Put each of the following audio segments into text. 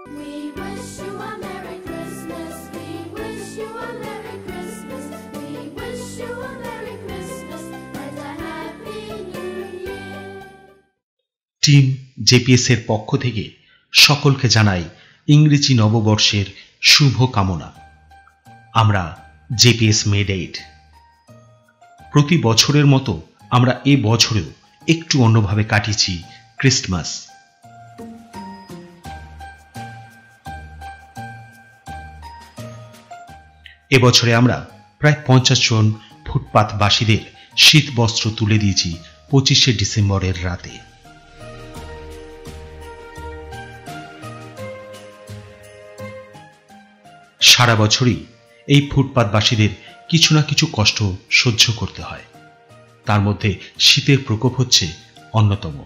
We wish you a Merry Christmas. We wish you a Merry Christmas. We wish you a Merry Christmas and a Happy New Year. Team JPS এর পক্ষ থেকে সকলকে জানাই ইংরেজি নববর্ষের শুভ কামনা। আমরা জেপিএস মেড এইড। প্রতি বছরের মতো আমরা এ বছরেও একটু অন্যভাবে কাটিয়েছি ক্রিসমাস। এবছরে আমরা প্রায় 50 জন ফুটপাথবাসীদের শীত বস্ত্র তুলে দিয়েছি 25শে ডিসেম্বরের রাতে। সারা বছরই এই ফুটপাথবাসীদের কিছু না কিছু কষ্ট সহ্য করতে হয়, তার মধ্যে শীতের প্রকোপ হচ্ছে অন্যতম।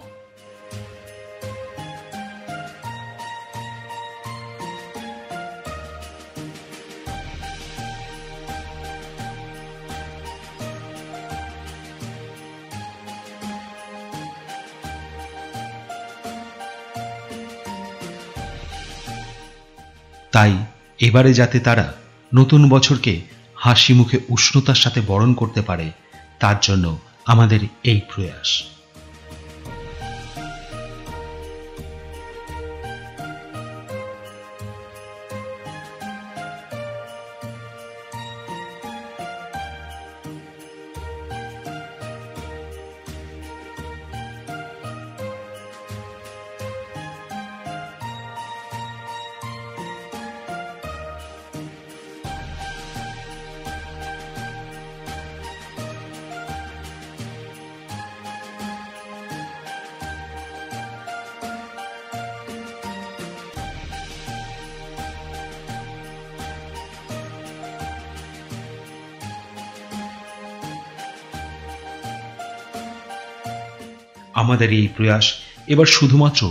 তাই এবারে যাতে তারা নতুন বছরকে হাসি মুখে উষ্ণতার সাথে বরণ করতে পারে, তার জন্য আমাদের এই প্রয়াস। আমাদের এই প্রয়াস এবার শুধুমাত্র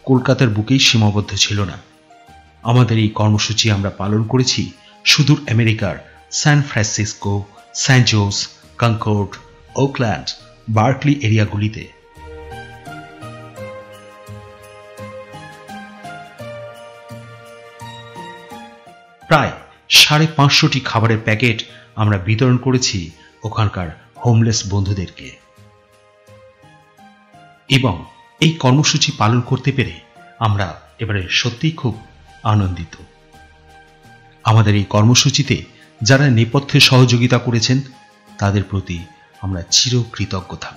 কলকাতার বুকেই সীমাবদ্ধ ছিল না। আমাদের এই কর্মসূচি আমরা পালন করেছি সুদূর আমেরিকার সান ফ্রান্সিসকো, স্যান জোস, কনকর্ড, ওকল্যান্ড, বার্কলি এরিয়াগুলিতে। প্রায় 550টি খাবারের প্যাকেট আমরা বিতরণ করেছি ওখানকার হোমলেস বন্ধুদেরকে। এবং এই কর্মসূচি পালন করতে পেরে আমরা এবারে সত্যিই খুব আনন্দিত। আমাদের এই কর্মসূচিতে যারা নেপথ্যে সহযোগিতা করেছেন তাদের প্রতি আমরা চিরকৃতজ্ঞ থাকব।